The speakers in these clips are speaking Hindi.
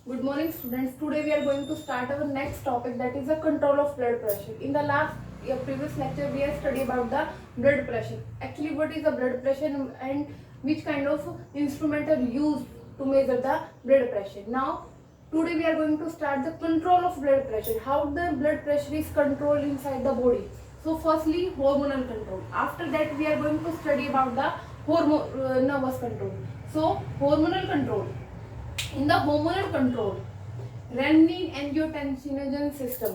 Good morning, students. Today we are going to start our next topic, that is the control of blood pressure. In the previous lecture, we have studied about the blood pressure. Actually, what is the blood pressure and which kind of instrument are used to measure the blood pressure. Now, today we are going to start the control of blood pressure. How the blood pressure is controlled inside the body. So, firstly, hormonal control. After that, we are going to study about the nervous control. So, hormonal control. In the hormonal control, renin-angiotensin system,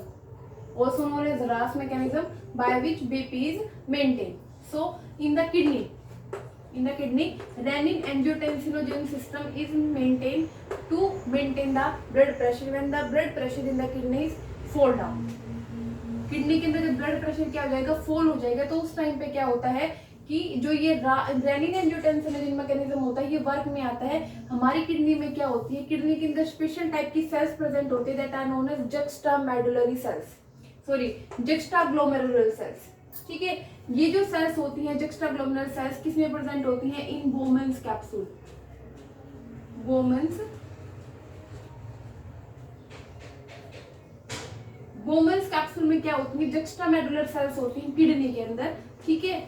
also known as RAS mechanism, by which BP is maintained. So, in the kidney, renin-angiotensin system is maintained to maintain the blood pressure when the blood pressure in the kidneys fall down. Kidney के अंदर जब ब्लड प्रेशर क्या हो जाएगा, फॉल हो जाएगा, तो उस टाइम पे क्या होता है कि जो ये रेनिन एंजियोटेंसिन मैकेनिज्म होता है, ये वर्क में आता है. हमारी किडनी में क्या होती है, किडनी के अंदर स्पेशल टाइप की सेल्स प्रेजेंट होती है, that are known as juxtamedullary cells, juxtaglomerular cells. ठीक है, ये जो सेल्स होती हैं जक्स्टाग्लोमेरुलर सेल्स किसमें प्रेजेंट होती हैं, इन बोमेन्स कैप्सूल. बोमेन्स कैप्सूल में क्या होती है, जक्स्टामेडुलर सेल्स होती हैं किडनी के अंदर. ठीक है,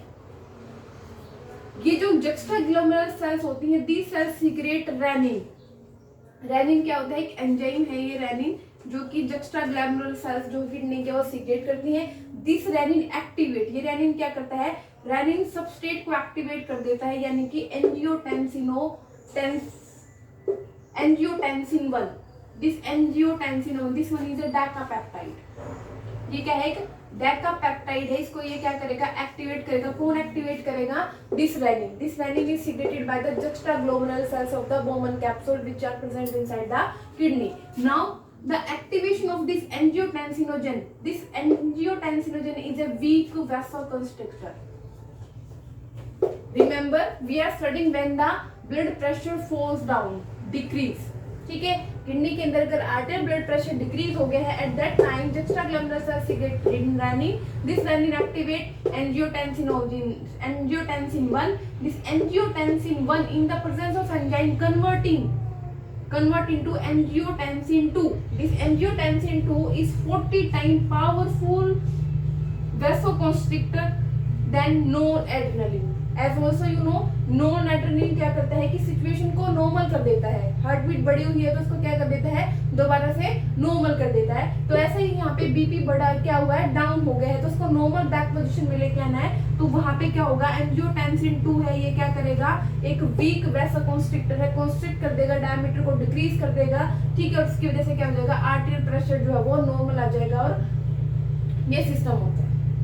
ये जो जक्स्टाग्लोमेरुलर सेल्स होती हैं, दी सेल्स सीक्रेट रेनिन. रेनिन क्या होता है, एक एंजाइम है ये रेनिन, जो कि जक्स्टाग्लोमेरुलर सेल्स जो किडनी के वो सीक्रेट करती हैं. दिस रेनिन एक्टिवेट, ये रेनिन क्या करता है, रेनिन सबस्ट्रेट को एक्टिवेट कर देता है, यानी कि angiotensin 1. This angiotensin 1, this one is a decapeptide. ये क्या है, एक डेकापेप्टाइड है. इसको ये क्या करेगा, एक्टिवेट करेगा. कौन एक्टिवेट करेगा, this renin. This renin is secreted by the juxtaglomerular cells of the Bowman capsule which are present inside the kidney. Now the activation of this angiotensinogen is a weak vasoconstrictor. Remember, we are studying when the blood pressure falls down, decrease. ठीक है, किडनी के अंदर अगर आर्टियल ब्लड प्रेशर डिक्रीज हो गया है, at that time juxtaglomerular cells secrete renin. This renin activate angiotensin 1. This angiotensin 1 in the presence of enzyme convert into angiotensin 2. This angiotensin 2 is 40 times powerful vasoconstrictor than noradrenaline. As also you know, noradrenaline क्या करता है कि सिचुएशन को नॉर्मल कर देता है. हार्ट बीट बढ़ी हुई है तो उसको क्या कर देता है, दोबारा से नॉर्मल कर देता है. तो ऐसे ही यहाँ पे बीपी बढ़ा क्या हुआ है, डाउन हो गया है, तो उसको नॉर्मल बैक पोजीशन में लेके आना है. तो वहां पे क्या होगा, एंजियोटेंसिन 2 है, ये क्या करेगा, एक वीक वैसोकॉन्स्ट्रिक्टर है, कॉन्स्ट्रिक्ट कर देगा, डायमीटर को डिक्रीज कर देगा. ठीक है, और उसकी वजह से क्या हो जाएगा, आर्टेरियल प्रेशर जो है वो नॉर्मल आ जाएगा. और ये सिस्टम होता है.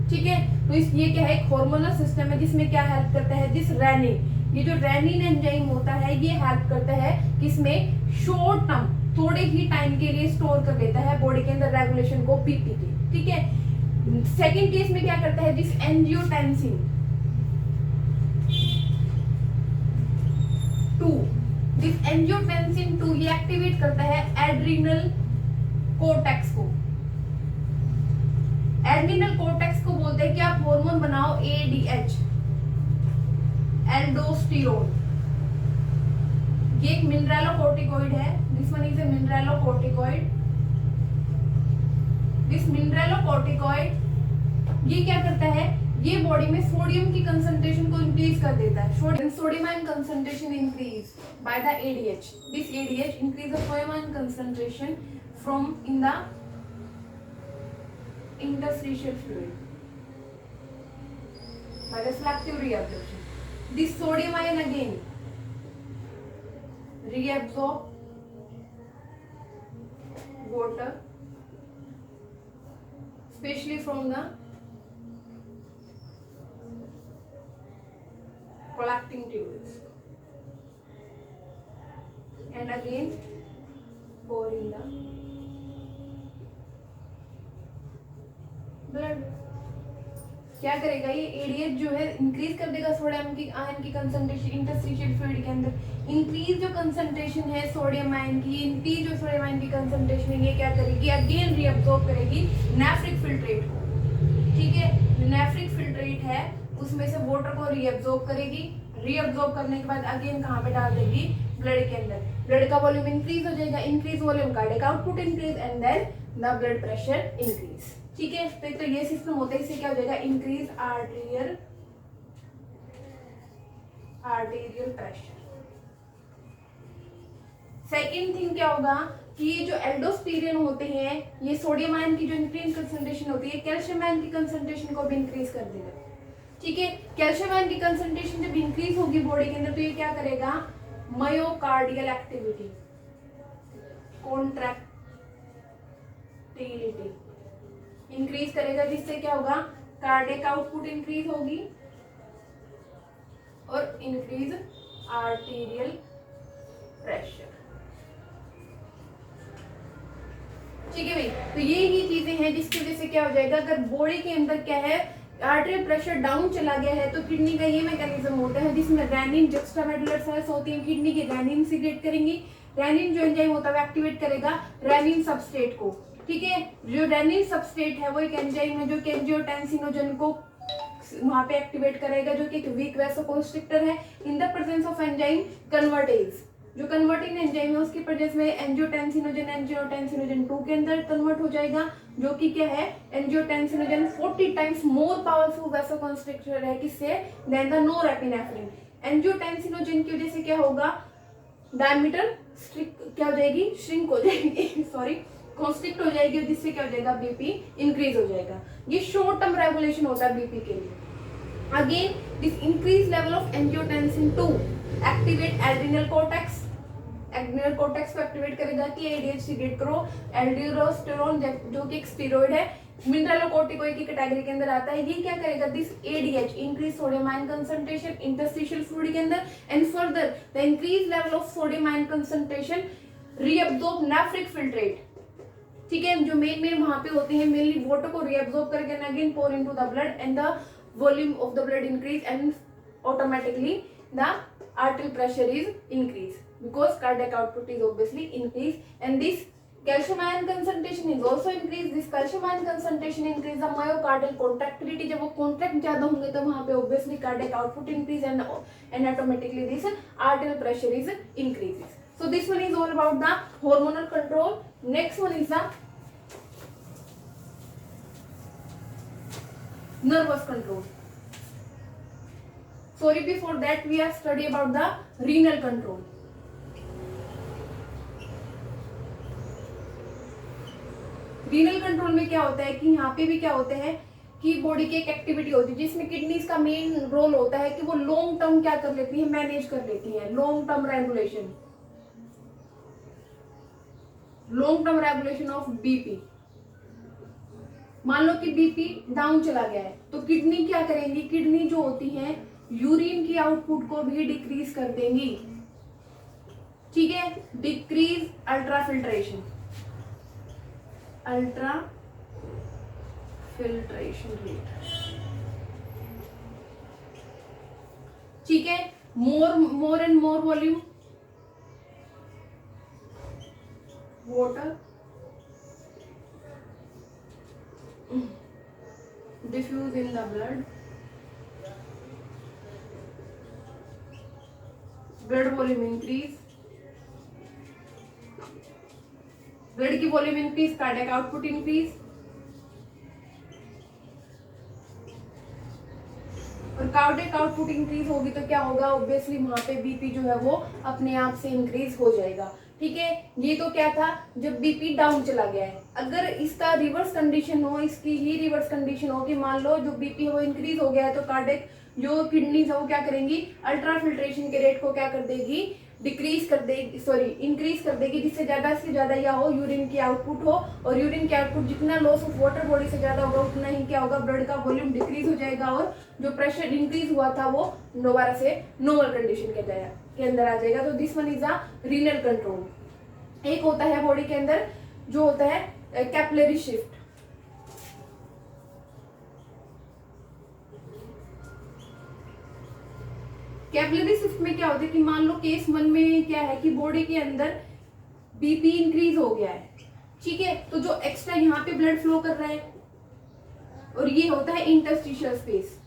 ठीक है, तो ये क्या है, एक हार्मोनल सिस्टम है जिसमें क्या हेल्प करता है, दिस रेनिन. ये जो रेनिन एंजाइम होता है ये हेल्प करता है किसमें, शॉर्ट टर्म, थोड़े ही टाइम के लिए स्टोर कर लेता है बॉडी के अंदर रेगुलेशन को, बीपी के. ठीक है, सेकेंड केस में क्या करता है, दिस एंजियोटेंसिन 2. दिस एंजियोटेंसिन 2 ये एक्टिवेट करता है एड्रिनल कोर्टेक्स को. एड्रिनल कोर्टेक्स को बोलते हैं कि आप हार्मोन बनाओ ADH, एल्डोस्टेरोन. ये एक मिनरलोकोर्टिकॉइड है. This one is a mineralocorticoid. This mineralocorticoid ये क्या करता है, ये बॉडी में सोडियम की कंसंट्रेशन को इंक्रीज कर देता है. Sodium ion concentration increase by the ADH. This ADH increase the sodium ion concentration from in the interstitial fluid by the selective reabsorption. This sodium ion again reabsorb water, especially from the collecting tubules, and again pour in the blood. क्या करेगा, ये एडीएच जो है इंक्रीज कर देगा सोडियम की आयन की कंसंट्रेशन इंटरस्टिशियल फ्लूइड के अंदर. इंक्रीज जो कंसंट्रेशन है सोडियम आयन की, इंक्रीज जो सोडियम आयन की कंसंट्रेशन है, ये क्या करेगी, अगेन रीअब्सॉर्ब करेगी नेफ्रिक फिल्ट्रेट को. ठीक है, नेफ्रिक फिल्ट्रेट है उसमें से वाटर को रीअब्सॉर्ब करेगी. रीअब्सॉर्ब करने के बाद अगेन कहाँ पे डाल देगी, ब्लड के अंदर. ब्लड का वॉल्यूम इंक्रीज हो जाएगा, increase volume cardiac output increase and then the blood pressure increase. ठीक है, तो ये सिस्टम होता है, इससे क्या हो जाएगा, increase arterial pressure. Second thing क्या होगा कि ये जो एल्डोस्टेरिन होते हैं, ये सोडियम आयन की जो इंक्रीज कंसंट्रेशन होती है, कैल्शियम आयन की कंसंट्रेशन को भी इंक्रीज कर देगा। ठीक है, कैल्शियम आयन की कंसंट्रेशन जब इंक्रीज होगी बॉडी के अंदर तो ये क्या करेगा, मायोकार्डियल एक्टिविटी, कॉन्ट्रैक्टिलिटी इंक्रीज करेगा, जिससे क्या होगा, कार्डियक आउटपुट इंक्रीज होगी और इंक्रीज आर्टेरियल प्रेशर। ठीक है भाई, तो ये ही चीजें हैं जिसकी वजह से क्या हो जाएगा, अगर बॉडी के अंदर क्या है, आर्टेरियल प्रेशर डाउन चला गया है तो किडनी का ये मैकेनिज्म होता है जिसमें रेनिन जुक्स्टामेडुलर सेल्स होती हैं, किडनी के रेनिन सीक्रेट करेंगी, रेनिन जो एंजाइम होता है एक्टिवेट करेगा रेनिन सबस्ट्रेट को। ठीक है, जो रेनिन सबस्ट्रेट है वो एक एंजाइम है जो कि एंजियोटेंसिनोजन को वहां पे एक्टिवेट करेगा, जो कि एक वीक वैसोकंस्ट्रिक्टर है। In the presence of enzyme convertase, जो कन्वर्टिंग एंजाइम है उसकी प्रेजेंस में एंजियोटेंसिनोजन 2 के अंदर कन्वर्ट हो जाएगा, जो कि क्या है, एंजियोटेंसिनोजन 40 टाइम्स मोर पावरफुल वैसोकंस्ट्रिक्टर है किससे, देन द नोरेपिनेफ्रिन। एंजियोटेंसिनोजन की वजह से क्या होगा, डायमीटर क्या हो जाएगी, श्रिंक हो जाएगी सॉरी कॉन्स्ट्रिक्ट हो जाएगी, जिससे क्या हो जाएगा, बीपी इंक्रीज हो जाएगा। ये शॉर्ट टर्म रेगुलेशन होता है बीपी के लिए। Again this increase level of angiotensin 2 activate adrenal cortex, adrenal cortex को एक्टिवेट करेगा कि एडीएच सीक्रेट करो, एल्डोस्टेरोन जो कि एक स्टेरॉइड है, मिनरलोकॉर्टिकोइड की कैटेगरी के अंदर आता है। ये क्या करेगा, this ADH increase sodium ion concentration interstitial fluid के अंदर and further the increase level of sodium ion concentration reabsorb nephric filtrate. ठीक है, जो मेन वहां पे होते हैं मेनली वाटर को रीअब्सॉर्ब करके again pour into the blood and the volume of the blood increase and automatically the arterial pressure is increased because cardiac output is obviously increased and this calcium ion concentration is also increased. This calcium ion concentration increase the myocardial contractility, जब वो कॉन्ट्रैक्ट ज्यादा होंगे तो वहां पे obviously cardiac output increase and automatically this arterial pressure is increases. So this one is all about the hormonal control. Next one is the nervous control. Sorry, before that we are study about the renal control. Renal control में क्या होता है कि यहाँ पे भी क्या होते हैं कि बॉडी की एक एक्टिविटी होती है जिसमें किडनीज का मेन रोल होता है कि वो लॉन्ग टर्म क्या कर लेती है, मैनेज कर लेती है, long term regulation of BP. मान लो कि बीपी डाउन चला गया है तो किडनी क्या करेंगी, किडनी जो होती है यूरिन की आउटपुट को भी डिक्रीज कर देंगी। ठीक है, डिक्रीज अल्ट्राफिल्ट्रेशन रेट। ठीक है, more and more volume water diffuse in the blood volume increase, blood की volume increase, cardiac output increase, और कार्डियक आउटपुट इंक्रीज होगी तो क्या होगा, ऑब्वियसली वहां पे बीपी जो है वो अपने आप से इंक्रीज हो जाएगा। ठीक है, ये तो क्या था जब बीपी डाउन चला गया है। अगर इसका रिवर्स कंडीशन हो, इसकी ही रिवर्स कंडीशन हो कि मान लो जो बीपी है वो इंक्रीज हो गया है तो कार्डियक जो किडनीज है वो क्या करेंगी, अल्ट्राफिल्ट्रेशन के रेट को क्या कर देगी, इंक्रीज कर देगी, जिससे ज्यादा से ज्यादा या हो यूरिन की आउटपुट हो, और यूरिन की आउटपुट जितना लॉस ऑफ वाटर बॉडी से ज्यादा होगा उतना ही क्या होगा, ब्लड का वॉल्यूम डिक्रीज हो जाएगा और जो प्रेशर इंक्रीज हुआ था वो दोबारा से नॉर्मल कंडीशन के अंदर आ जाएगा। तो this one is a renal control. एक होता है बॉडी के अंदर जो होता है कैपिलरी शिफ्ट। कैपिलरी शिफ्ट में क्या होता है कि मान लो केस 1 में क्या है कि बॉडी के अंदर बीपी इंक्रीज हो गया है। ठीक है, तो जो एक्स्ट्रा यहाँ पे ब्लड फ्लो कर रहा है और ये होता है इंटरस्टिशियल स्पेस,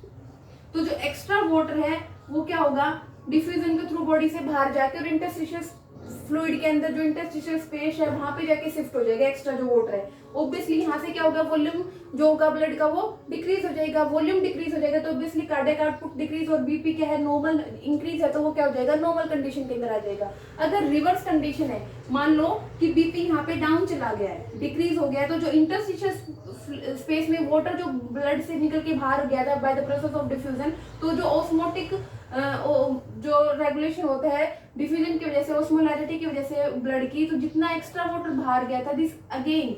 तो जो एक्स्ट्रा वाटर है वो क्या होगा, डिफ्यूजन के थ्रू बॉडी से बाहर जाकर इंटरस्टिशियल फ्लूइड के अंदर जो इंटरस्टिशियल स्पेस है वहां पे जाके शिफ्ट हो जाएगा एक्स्ट्रा जो वाटर है। ऑब्वियसली यहाँ से क्या होगा, वॉल्यूम जो होगा ब्लड का वो डिक्रीज हो जाएगा, वॉल्यूम डिक्रीज हो जाएगा तो ऑब्वियसली कार्डियक आउटपुट डिक्रीज, और बीपी क्या है नॉर्मल इंक्रीज है तो वो क्या हो जाएगा, नॉर्मल कंडीशन के अंदर आ जाएगा। अगर रिवर्स कंडीशन है, मान लो कि बीपी यहाँ पे डाउन चला गया है, डिक्रीज हो गया है, तो जो इंटरस्टिशियल स्पेस में वाटर जो ब्लड से निकल के बाहर गया था by the process of diffusion, तो जो ऑस्मोटिक जो रेगुलेशन होता है डिफ्यूजन की वजह से, ऑस्मोलैरिटी की वजह से ब्लड की, तो जितना एक्स्ट्रा वाटर बाहर गया था this again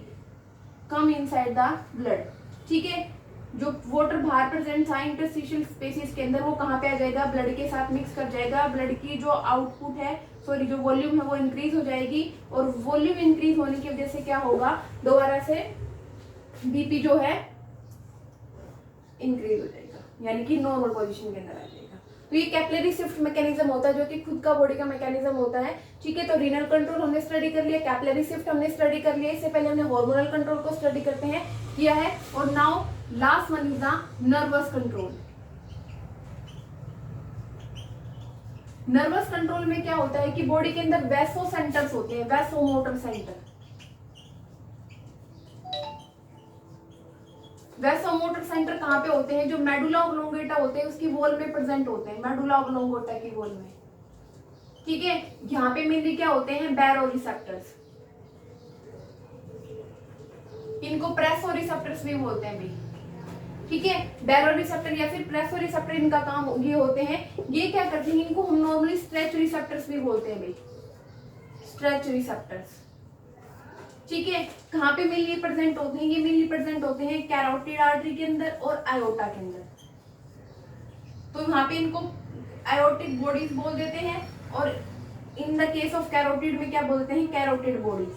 come inside the blood. ठीक है, जो वाटर बाहर प्रेजेंट था इंटरस्टिशियल स्पेसेस के अंदर वो कहाँ पे आ जाएगा, ब्लड के साथ मिक्स कर जाएगा। ब्लड की जो आउटपुट है, सॉरी जो वॉल्यूम है वो इंक्रीज हो जाएगी, और वॉल्यूम इंक्रीज होने की वजह से क्या होगा, दोबारा से बीपी जो है इंक्रीज हो जाएगा, यानी कि नॉर्मल पोजीशन के अंदर आ जाएगा। तो ये कैपिलरी शिफ्ट मैकेनिज्म होता है जो कि खुद का बॉडी का मैकेनिज्म होता है। ठीक है, तो रीनल कंट्रोल हमने स्टडी कर लिया, कैपिलरी शिफ्ट हमने स्टडी कर लिया, इससे पहले हमने हार्मोनल कंट्रोल को स्टडी करते हैं किया है, और now last one is the nervous control. Nervous control में क्या होता है कि बॉडी के अंदर वैसो सेंटर्स होते हैं, vaso motor centre. Vasomotor centre कहाँ पे होते हैं, जो मेडुला ऑब्लोंगेटा होते हैं उसकी वॉल में प्रेजेंट होते हैं, मेडुला ऑब्लोंगेटा की वॉल में। ठीक है, यहाँ पे मेनली क्या होते हैं, बैरोरिसेप्टर्स, इनको प्रेसोरिसेप्टर्स भी बोलते हैं भाई। ठीक है, बैरोरिसेप्टर या फिर प्रेसोरिसेप्टर इनका काम ये होते हैं, ये क्या करते हैं, इनको हम नॉर्मली स्ट्रेच रिसेप्टर्स भी बोलते हैं भाई, स्ट्रेच रिसेप्टर्स। ठीक है, कहाँ पे मेनली प्रेजेंट होते हैं, ये मेनली प्रेजेंट होते हैं कैरोटिड आर्टरी के अंदर और आयोटा के अंदर। तो यहाँ पे इनको आयोटिक बॉडीज बोल देते हैं, और in the case of carotid में क्या बोलते हैं, कैरोटिड बॉडीज।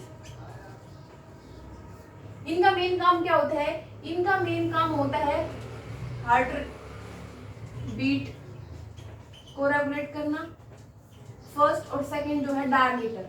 इनका मेन काम क्या होता है, इनका मेन काम होता है हार्ट बीट को रेगुलेट करना, फर्स्ट और सेकंड जो है डायमीटर,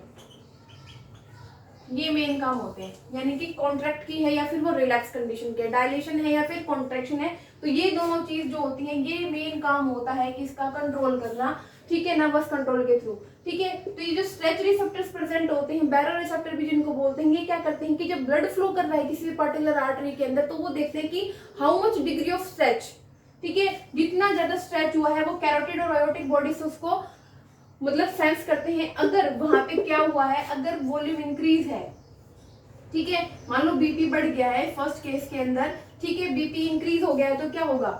ये मेन काम होते हैं, यानी कि कॉन्ट्रैक्ट की है या फिर वो रिलैक्स कंडीशन की है, डायलेशन है या फिर कॉन्ट्रैक्शन है, तो ये दोनों चीज जो होती है ये मेन काम होता है कि इसका कंट्रोल करना। ठीक है, नर्वस कंट्रोल के थ्रू। ठीक है, तो ये जो स्ट्रेच रिसेप्टर्स प्रेजेंट होते हैं, बैरोरिसेप्टर भी जिनको बोलते हैं, ये क्या करते हैं कि जब ब्लड फ्लो कर रहा है किसी भी पर्टिकुलर आर्टरी के अंदर, तो वो देखते हैं कि how much degree of stretch. ठीक है, जितना ज्यादा स्ट्रेच हुआ है वो कैरोटिड और आयोटिक बॉडी से उसको मतलब सेंस करते हैं। अगर वहां पे क्या हुआ है, अगर वॉल्यूम इंक्रीज है, ठीक है, मान लो बीपी बढ़ गया है फर्स्ट केस के अंदर, ठीक है, बीपी इंक्रीज हो गया है तो क्या होगा,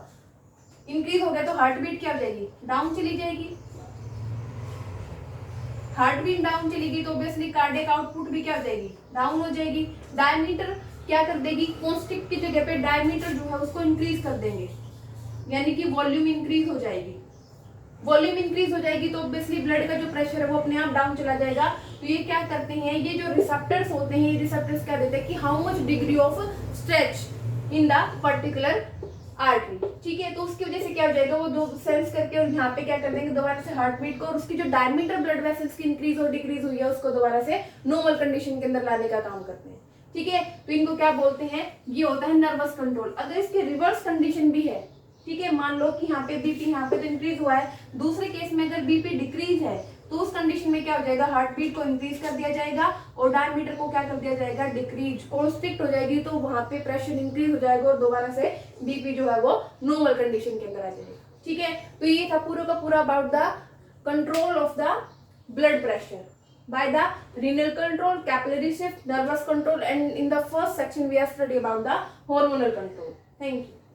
इंक्रीज हो गया तो हार्ट बीट क्या हो जाएगी, डाउन चली जाएगी। हार्ट बीट डाउन चलेगी तो ऑब्वियसली कार्डियक आउटपुट भी क्या हो जाएगी, डाउन हो जाएगी। डायमीटर क्या कर देगी, कॉन्स्टेंट की जगह पे डायमीटर जो है उसको इंक्रीज कर देंगे, यानी कि वॉल्यूम इंक्रीज हो जाएगी। वॉल्यूम इंक्रीज हो जाएगी तो ऑब्वियसली ब्लड का जो प्रेशर है वो अपने आप डाउन चला जाएगा। तो ये क्या करते हैं, ये जो रिसेप्टर्स होते हैं, ये रिसेप्टर्स क्या देते हैं कि how much degree of stretch in the particular artery. ठीक है, तो उसकी वजह से क्या हो जाएगा, वो दो सेंस करके और यहाँ पे क्या कर देंगे दोबारा से हार्ट बीट को, और उसकी जो डायमीटर ब्लड वेसल्स की इंक्रीज और डिक्रीज हुई है उसको दोबारा से नॉर्मल कंडीशन के अंदर लाने का काम करते हैं। ठीक है, तो इनको क्या बोलते हैं, ये होता है नर्वस कंट्रोल। अगर इसके रिवर्स कंडीशन भी है, ठीक है, मान लो कि यहाँ पे बीपी यहाँ पे तो इंक्रीज हुआ है, दूसरे केस में अगर बीपी डिक्रीज है तो उस कंडीशन में क्या हो जाएगा, हार्ट बीट को इंक्रीज कर दिया जाएगा और डायमीटर को क्या कर दिया जाएगा, डिक्रीज, कॉन्स्ट्रिक्ट हो जाएगी, तो वहां पे प्रेशर इंक्रीज हो जाएगा और दोबारा से बीपी जो है वो नॉर्मल कंडीशन के अंदर आ जाएगा। ठीक है, तो ये था पूरा का पूरा about the control of the blood pressure by the renal control, capillary shift, nervous control, and in the first section we have studied about the hormonal control. Thank you.